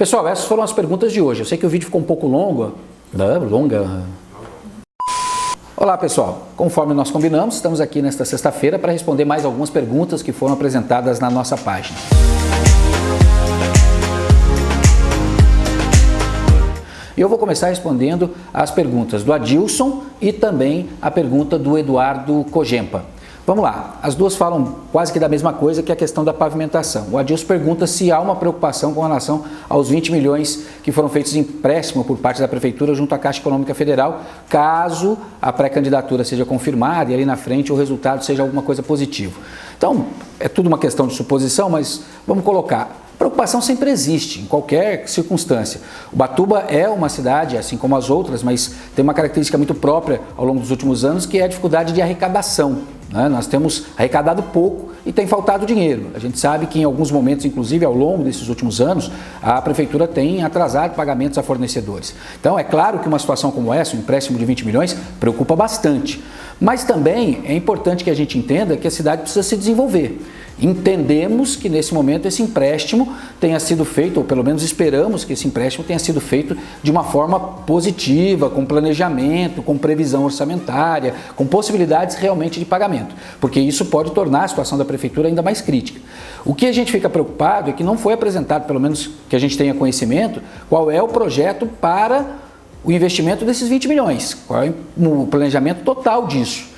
Pessoal, essas foram as perguntas de hoje. Eu sei que o vídeo ficou um pouco longa. Olá pessoal, conforme nós combinamos, estamos aqui nesta sexta-feira para responder mais algumas perguntas que foram apresentadas na nossa página. Eu vou começar respondendo as perguntas do Adilson e também a pergunta do Eduardo Cogempa. Vamos lá, as duas falam quase que da mesma coisa, que é a questão da pavimentação. O Adilson pergunta se há uma preocupação com relação aos 20 milhões que foram feitos em empréstimo por parte da Prefeitura junto à Caixa Econômica Federal, caso a pré-candidatura seja confirmada e ali na frente o resultado seja alguma coisa positiva. Então, é tudo uma questão de suposição, mas vamos colocar. Preocupação sempre existe, em qualquer circunstância. Ubatuba é uma cidade, assim como as outras, mas tem uma característica muito própria ao longo dos últimos anos, que é a dificuldade de arrecadação. Nós temos arrecadado pouco e tem faltado dinheiro. A gente sabe que em alguns momentos, inclusive ao longo desses últimos anos, a Prefeitura tem atrasado pagamentos a fornecedores. Então é claro que uma situação como essa, um empréstimo de 20 milhões, preocupa bastante. Mas também é importante que a gente entenda que a cidade precisa se desenvolver. Entendemos que nesse momento esse empréstimo tenha sido feito, ou pelo menos esperamos que esse empréstimo tenha sido feito de uma forma positiva, com planejamento, com previsão orçamentária, com possibilidades realmente de pagamento, porque isso pode tornar a situação da Prefeitura ainda mais crítica. O que a gente fica preocupado é que não foi apresentado, pelo menos que a gente tenha conhecimento, qual é o projeto para o investimento desses 20 milhões, qual é o planejamento total disso.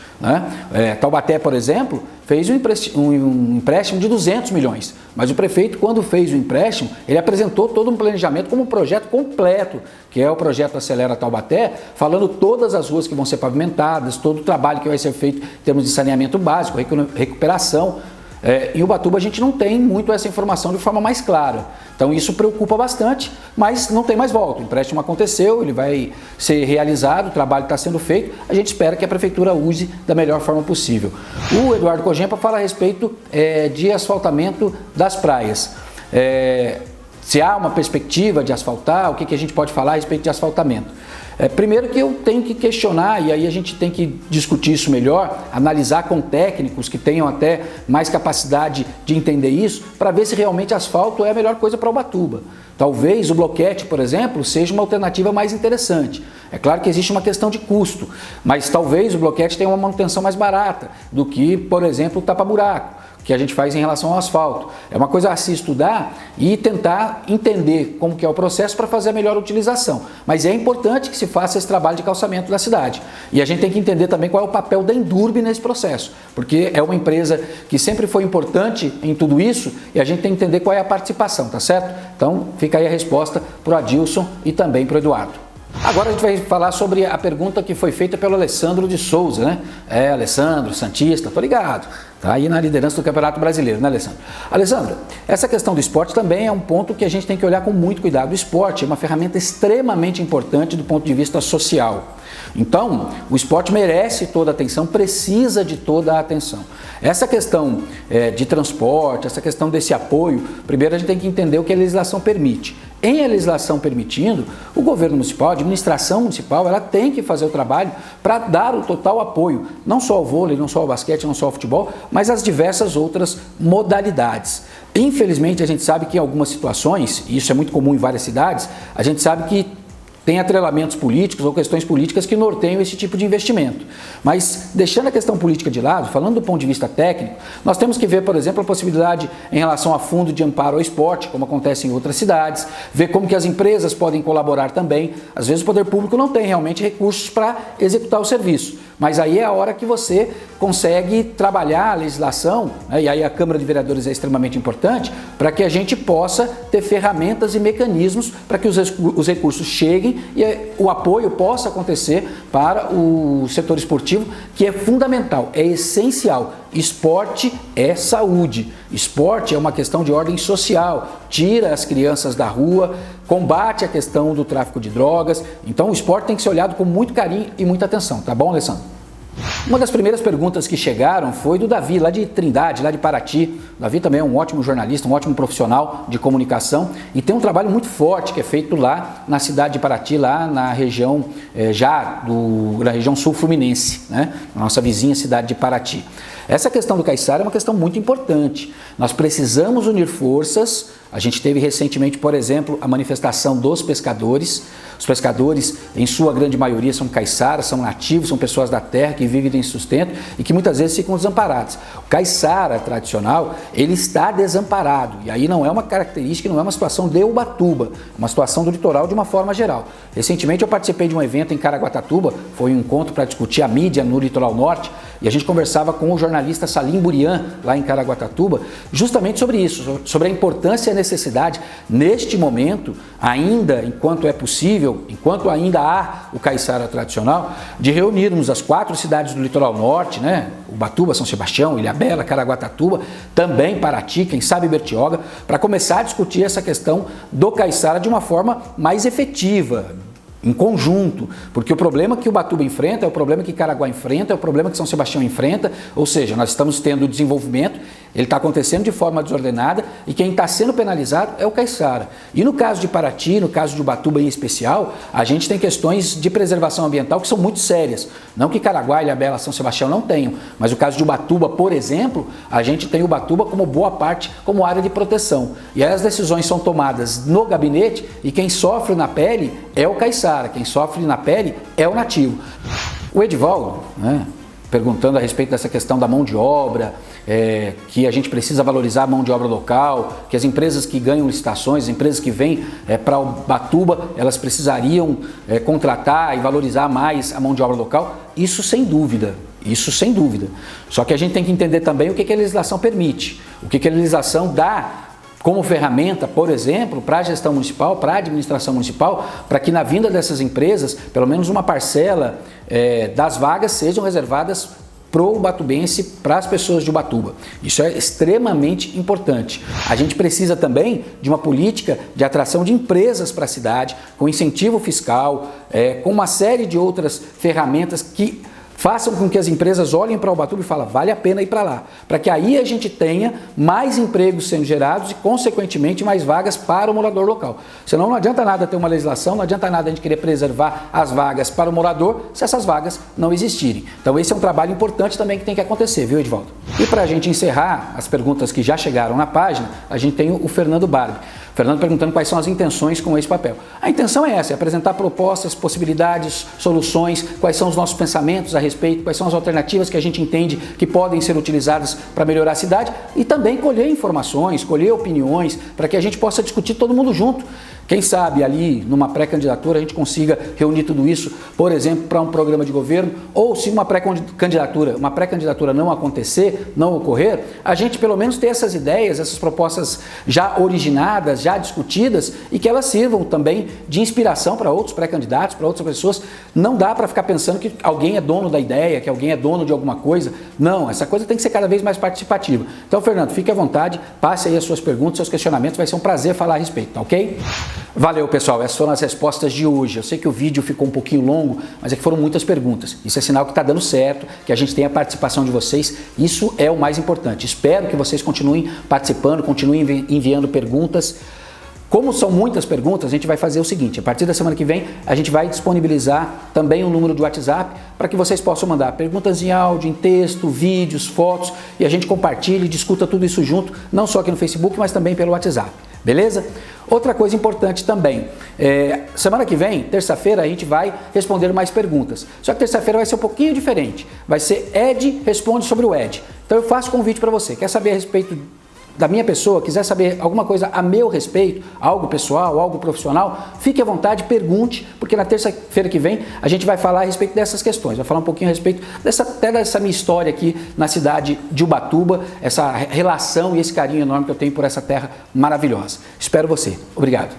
Taubaté, por exemplo, fez um empréstimo de 200 milhões, mas o prefeito, quando fez o empréstimo, ele apresentou todo um planejamento como um projeto completo, que é o projeto Acelera Taubaté, falando todas as ruas que vão ser pavimentadas, todo o trabalho que vai ser feito em termos de saneamento básico, recuperação. Em Ubatuba a gente não tem muito essa informação de forma mais clara, então isso preocupa bastante, mas não tem mais volta. O empréstimo aconteceu, ele vai ser realizado, o trabalho está sendo feito, a gente espera que a Prefeitura use da melhor forma possível. O Eduardo Cogempa fala a respeito de asfaltamento das praias. Se há uma perspectiva de asfaltar, o que a gente pode falar a respeito de asfaltamento? Primeiro que eu tenho que questionar, e aí a gente tem que discutir isso melhor, analisar com técnicos que tenham até mais capacidade de entender isso, para ver se realmente asfalto é a melhor coisa para Ubatuba. Talvez o bloquete, por exemplo, seja uma alternativa mais interessante. É claro que existe uma questão de custo, mas talvez o bloquete tenha uma manutenção mais barata do que, por exemplo, o tapa-buraco, que a gente faz em relação ao asfalto. É uma coisa a se estudar e tentar entender como que é o processo para fazer a melhor utilização. Mas é importante que se faça esse trabalho de calçamento da cidade. E a gente tem que entender também qual é o papel da Endurbe nesse processo, porque é uma empresa que sempre foi importante em tudo isso e a gente tem que entender qual é a participação, tá certo? Então fica aí a resposta para o Adilson e também para o Eduardo. Agora a gente vai falar sobre a pergunta que foi feita pelo Alessandro de Souza, né? Alessandro, santista, tô ligado. Tá aí na liderança do Campeonato Brasileiro, né, Alessandro? Alessandro, essa questão do esporte também é um ponto que a gente tem que olhar com muito cuidado. O esporte é uma ferramenta extremamente importante do ponto de vista social. Então, o esporte merece toda a atenção, precisa de toda a atenção. Essa questão de transporte, essa questão desse apoio, primeiro a gente tem que entender o que a legislação permite. Em a legislação permitindo, o governo municipal, a administração municipal, ela tem que fazer o trabalho para dar o total apoio, não só ao vôlei, não só ao basquete, não só ao futebol, mas às diversas outras modalidades. Infelizmente, a gente sabe que em algumas situações, e isso é muito comum em várias cidades, a gente sabe que tem atrelamentos políticos ou questões políticas que norteiam esse tipo de investimento. Mas, deixando a questão política de lado, falando do ponto de vista técnico, nós temos que ver, por exemplo, a possibilidade em relação a fundo de amparo ao esporte, como acontece em outras cidades, ver como que as empresas podem colaborar também. Às vezes o poder público não tem realmente recursos para executar o serviço, mas aí é a hora que você consegue trabalhar a legislação, e aí a Câmara de Vereadores é extremamente importante, para que a gente possa ter ferramentas e mecanismos para que os recursos cheguem e o apoio possa acontecer para o setor esportivo, que é fundamental, é essencial. Esporte é saúde, esporte é uma questão de ordem social, tira as crianças da rua, combate a questão do tráfico de drogas, então o esporte tem que ser olhado com muito carinho e muita atenção, tá bom, Alessandro? Uma das primeiras perguntas que chegaram foi do Davi, lá de Trindade, lá de Paraty. O Davi também é um ótimo jornalista, um ótimo profissional de comunicação e tem um trabalho muito forte que é feito lá na cidade de Paraty, lá na região, na região sul fluminense, né? Nossa vizinha cidade de Paraty. Essa questão do caiçara é uma questão muito importante. Nós precisamos unir forças. A gente teve recentemente, por exemplo, a manifestação dos pescadores. Os pescadores, em sua grande maioria, são caiçaras, são nativos, são pessoas da terra que vivem em sustento e que muitas vezes ficam desamparados. O caiçara tradicional, ele está desamparado. E aí não é uma característica, não é uma situação de Ubatuba, é uma situação do litoral de uma forma geral. Recentemente eu participei de um evento em Caraguatatuba, foi um encontro para discutir a mídia no litoral norte, e a gente conversava com o jornalista Salim Burian, lá em Caraguatatuba, justamente sobre isso, sobre a importância e a necessidade, neste momento, ainda, enquanto é possível, enquanto ainda há o caiçara tradicional, de reunirmos as 4 cidades do litoral norte, né? Ubatuba, São Sebastião, Ilhabela, Caraguatatuba, também Paraty, quem sabe Bertioga, para começar a discutir essa questão do caiçara de uma forma mais efetiva, em conjunto, porque o problema que Ubatuba enfrenta é o problema que Caraguá enfrenta, é o problema que São Sebastião enfrenta, ou seja, nós estamos tendo desenvolvimento, ele está acontecendo de forma desordenada e quem está sendo penalizado é o caiçara. E no caso de Paraty, no caso de Ubatuba em especial, a gente tem questões de preservação ambiental que são muito sérias. Não que Caraguá, Ilhabela, São Sebastião não tenham, mas no caso de Ubatuba, por exemplo, a gente tem Ubatuba como boa parte, como área de proteção. E aí as decisões são tomadas no gabinete e quem sofre na pele é o caiçara, quem sofre na pele é o nativo. O Edivaldo, né, perguntando a respeito dessa questão da mão de obra, que a gente precisa valorizar a mão de obra local, que as empresas que ganham licitações, as empresas que vêm para Ubatuba, elas precisariam contratar e valorizar mais a mão de obra local. Isso sem dúvida. Isso sem dúvida. Só que a gente tem que entender também o que a legislação permite, o que a legislação dá como ferramenta, por exemplo, para a gestão municipal, para a administração municipal, para que na vinda dessas empresas, pelo menos uma parcela das vagas sejam reservadas para o ubatubense, para as pessoas de Ubatuba. Isso é extremamente importante. A gente precisa também de uma política de atração de empresas para a cidade, com incentivo fiscal, com uma série de outras ferramentas que façam com que as empresas olhem para Ubatuba e falem, vale a pena ir para lá, para que aí a gente tenha mais empregos sendo gerados e, consequentemente, mais vagas para o morador local. Senão não adianta nada ter uma legislação, não adianta nada a gente querer preservar as vagas para o morador se essas vagas não existirem. Então esse é um trabalho importante também que tem que acontecer, viu, Edivaldo? E para a gente encerrar as perguntas que já chegaram na página, a gente tem o Fernando Barbi. Fernando perguntando quais são as intenções com esse papel. A intenção é essa, é apresentar propostas, possibilidades, soluções, quais são os nossos pensamentos a respeito, quais são as alternativas que a gente entende que podem ser utilizadas para melhorar a cidade e também colher informações, colher opiniões, para que a gente possa discutir todo mundo junto. Quem sabe ali, numa pré-candidatura, a gente consiga reunir tudo isso, por exemplo, para um programa de governo, ou se uma pré-candidatura não acontecer, não ocorrer, a gente pelo menos ter essas ideias, essas propostas já originadas, já discutidas, e que elas sirvam também de inspiração para outros pré-candidatos, para outras pessoas. Não dá para ficar pensando que alguém é dono da ideia, que alguém é dono de alguma coisa. Não, essa coisa tem que ser cada vez mais participativa. Então, Fernando, fique à vontade, passe aí as suas perguntas, seus questionamentos, vai ser um prazer falar a respeito, tá ok? Valeu, pessoal, essas foram as respostas de hoje. Eu sei que o vídeo ficou um pouquinho longo, mas é que foram muitas perguntas. Isso é sinal que está dando certo, que a gente tem a participação de vocês. Isso é o mais importante. Espero que vocês continuem participando, continuem enviando perguntas. Como são muitas perguntas, a gente vai fazer o seguinte, a partir da semana que vem, a gente vai disponibilizar também um número de WhatsApp para que vocês possam mandar perguntas em áudio, em texto, vídeos, fotos, e a gente compartilhe e discuta tudo isso junto, não só aqui no Facebook, mas também pelo WhatsApp. Beleza? Outra coisa importante também, semana que vem, terça-feira, a gente vai responder mais perguntas. Só que terça-feira vai ser um pouquinho diferente. Vai ser Ed responde sobre o Ed. Então eu faço convite para você. Quer saber a respeito da minha pessoa, quiser saber alguma coisa a meu respeito, algo pessoal, algo profissional, fique à vontade, pergunte, porque na terça-feira que vem a gente vai falar a respeito dessas questões, vai falar um pouquinho a respeito até dessa minha história aqui na cidade de Ubatuba, essa relação e esse carinho enorme que eu tenho por essa terra maravilhosa. Espero você. Obrigado.